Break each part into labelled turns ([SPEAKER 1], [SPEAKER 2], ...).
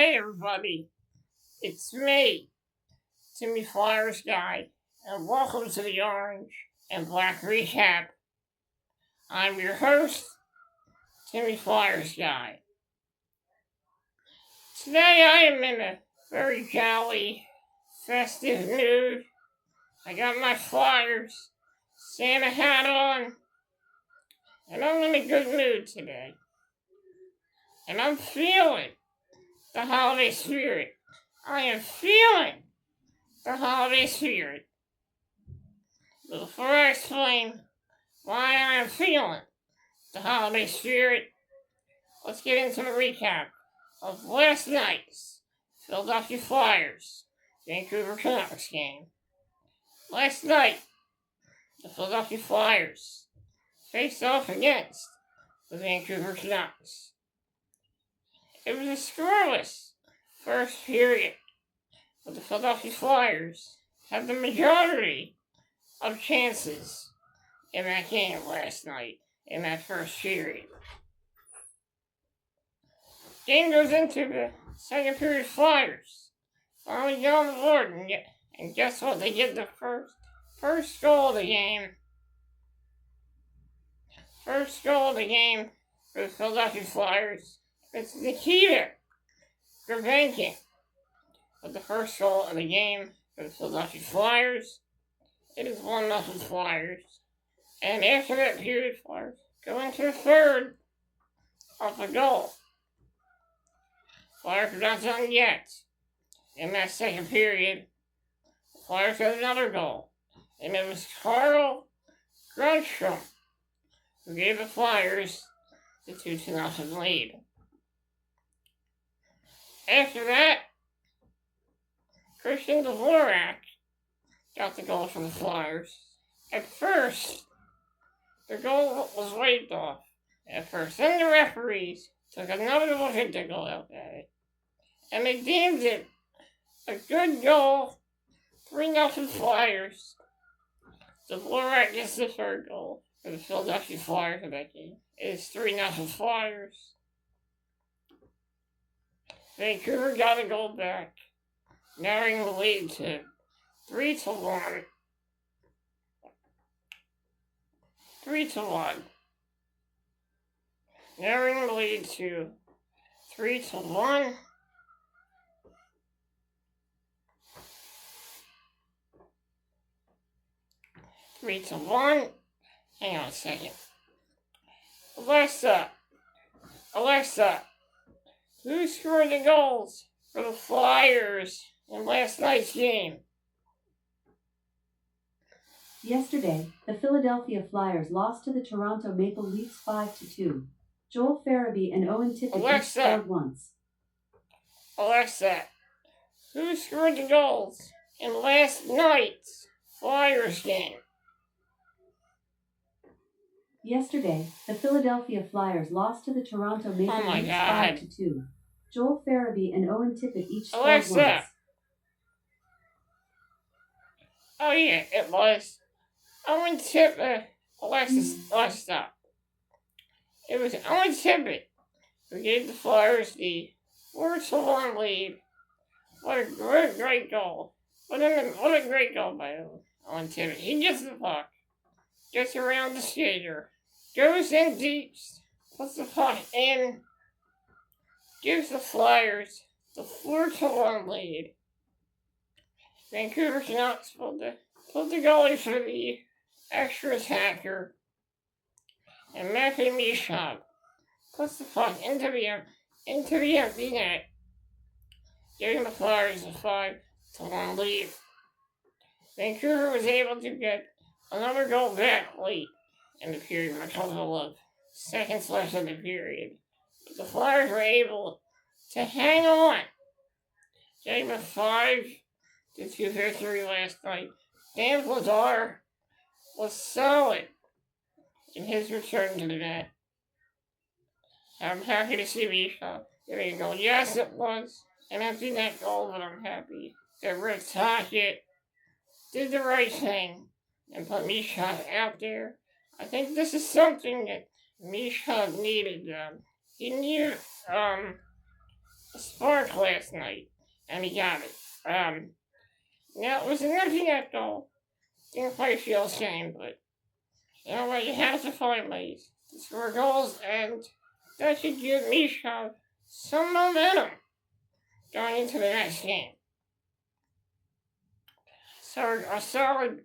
[SPEAKER 1] Hey everybody, it's me, Timmy Flyers Guy, and welcome to the Orange and Black Recap. I'm your host, Timmy Flyers Guy. Today I am in a very jolly, festive mood. I got my Flyers Santa hat on, and I'm in a good mood today. And I'm feeling the holiday spirit. I am feeling the holiday spirit. But before I explain why I am feeling the holiday spirit, let's get into the recap of last night's Philadelphia Flyers Vancouver Canucks game. Last night, the Philadelphia Flyers faced off against the Vancouver Canucks. It was a scoreless first period, but the Philadelphia Flyers had the majority of chances in that game last night, in that first period. Game goes into the second period. Flyers finally get on the board, and guess what? They get the first goal of the game. First goal of the game for the Philadelphia Flyers. It's Nikita Gravenkin with the first goal of the game for the Philadelphia Flyers. It is 1-0 Flyers. And after that period, Flyers go into the third of the goal. Flyers are not done yet. In that second period, the Flyers got another goal. And it was Carl Grundstrom who gave the Flyers the 2-0 lead. After that, Christian Dvorak got the goal for the Flyers. At first, the goal was waved off. At first, then the referees took another look at the goal out at it, and they deemed it a good goal. 3-0 Flyers. Dvorak gets the third goal for the Philadelphia Flyers in that game. It is 3-0 Flyers. Vancouver got a goal back, narrowing the lead to 3-1. 3-1. Narrowing the lead to 3-1. Hang on a second. Alexa, who scored the goals for the Flyers in last night's game?
[SPEAKER 2] Yesterday, the Philadelphia Flyers lost to the Toronto Maple Leafs 5-2. Joel Farabee and Owen Tippett each scored once.
[SPEAKER 1] Alexa, who scored the goals in last night's Flyers game?
[SPEAKER 2] Yesterday, the Philadelphia Flyers lost to the Toronto Maple Leafs 5-2. Joel Farabee and Owen Tippett each scored once.
[SPEAKER 1] Oh yeah, it was Owen Tippett. Let's stop. It was Owen Tippett who gave the Flyers the 4-1 lead. What a great goal. What a great goal by Owen Tippett. He gets the puck, gets around the skater, goes in deep, puts the puck in, gives the Flyers the 4-1 lead. Vancouver Canucks pulled the goalie for the extra attacker, and Matthew Michon puts the puck into the empty net, giving the Flyers a 5-1 lead. Vancouver was able to get another goal back late in the period, a couple of seconds left in the period. But the Flyers were able to hang on, getting a 5-2 victory last night. Dan Vladar was solid in his return to the net. I'm happy to see Michon getting a goal. Yes, it was an empty net goal, but I'm happy that Rick Tocchet did the right thing and put Michon out there. I think this is something that Michon needed. He needed a spark last night, and he got it. Now, it was an empty net goal. Didn't quite feel the same, but you know what? You have to find ways to score goals, and that should give Mishkov some momentum going into the next game. So, a solid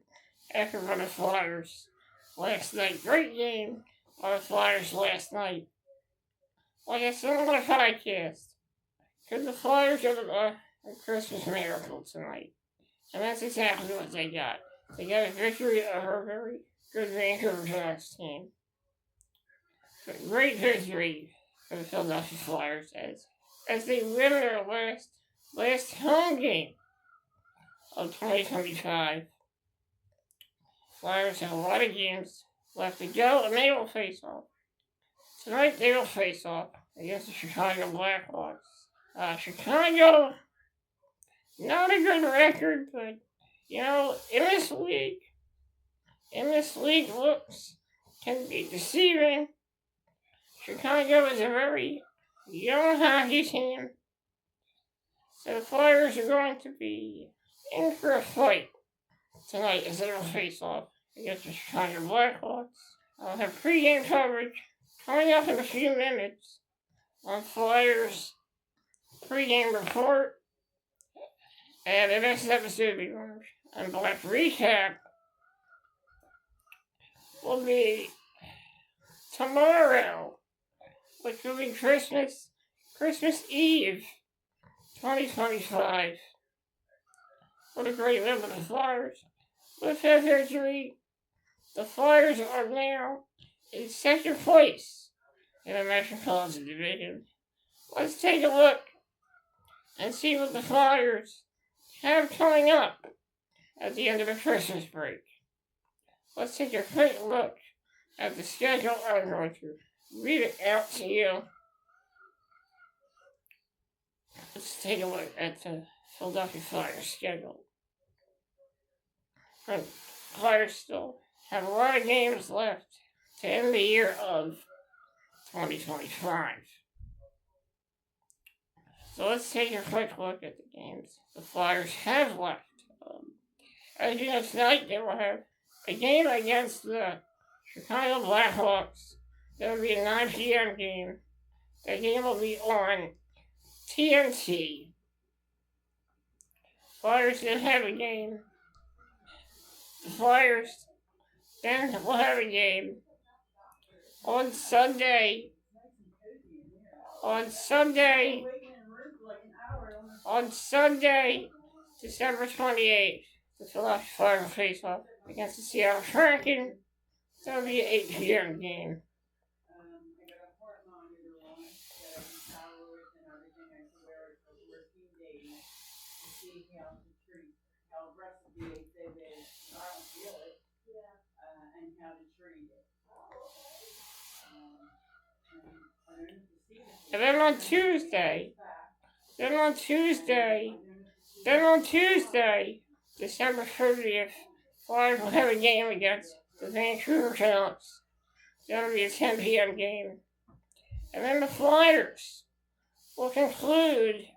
[SPEAKER 1] effort for the Flyers last night. Great game by the Flyers last night. Like I said on the podcast, could the Flyers have a Christmas miracle tonight? And that's exactly what they got. They got a victory over a very good Vancouver Canucks team. A great victory for the Philadelphia Flyers as they win their last home game of 2025. Flyers have a lot of games left to go, and they will face off. Tonight they will face off against the Chicago Blackhawks. Chicago, not a good record, but you know, in this league looks can be deceiving. Chicago is a very young hockey team, so the Flyers are going to be in for a fight tonight as they will face off against the Chicago Blackhawks. I'll have pregame coverage coming up in a few minutes on Flyers pregame report, and the next episode and Black Recap will be tomorrow, which will be Christmas Eve, 2025. What a great win for the Flyers. With that victory, the Flyers are now in second place in the Metropolitan Division. Let's take a look and see what the Flyers have coming up at the end of the Christmas break. Let's take a quick look at the schedule. I'm going to read it out to you. Let's take a look at the Philadelphia Flyers schedule. The Flyers still have a lot of games left to end the year of 2025. So let's take a quick look at the games the Flyers have left. As you know, tonight they will have a game against the Chicago Blackhawks. That will be a 9 p.m. game. That game will be on TNT. Flyers then have a game. The Flyers then will have a game on Sunday, December 28th. The Philadelphia Flyers will face off against the Seattle Kraken. That'll be an 8 p.m. game. And then on Tuesday, December 30th, Flyers will have a game against the Vancouver Canucks. That'll be a 10 p.m. game. And then the Flyers will conclude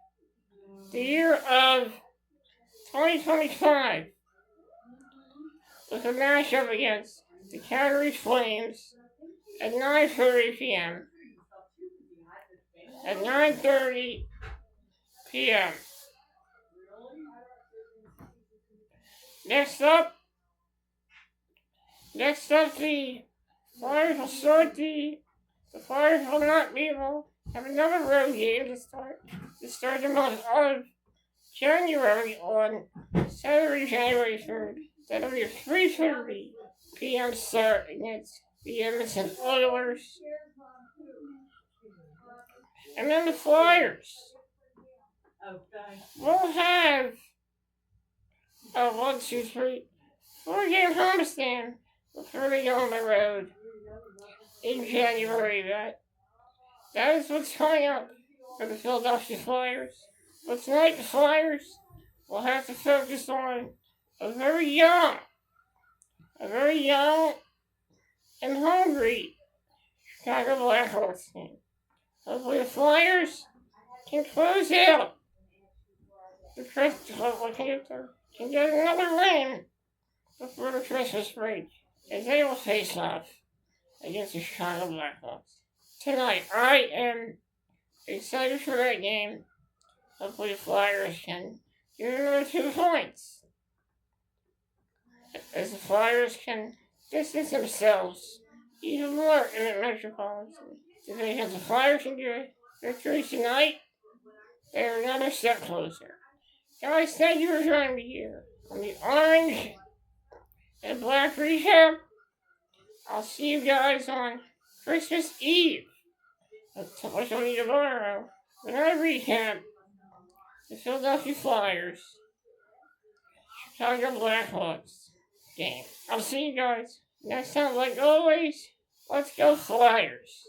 [SPEAKER 1] the year of 2025 with a matchup against the Calgary Flames at 9:30 p.m. At 9:30 p.m. Next up, the Flyers will start the Flyers will not be able to have another road game to start the month of January on Saturday, January 3rd. That'll be a 3:30 p.m. start against the Edmonton Oilers. And then the Flyers will have a 4-game homestand before they go on the road in January. That is what's coming up for the Philadelphia Flyers. But tonight the Flyers will have to focus on a very young and hungry Chicago Blackhawks team. Hopefully the Flyers can close out the Christmas Panther and get another win before the Christmas break, as they will face off against the Chicago Blackhawks. Tonight, I am excited for that game. Hopefully the Flyers can get another 2 points, as the Flyers can distance themselves even more in the Metropolitan Division. If the Flyers can get a victory tonight, they're another step closer. Guys, thank you for joining me here on the Orange and Black Recap. I'll see you guys on Christmas Eve, which will be tomorrow, when I recap the Philadelphia Flyers, Chicago Blackhawks game. I'll see you guys next time. Like always, let's go Flyers.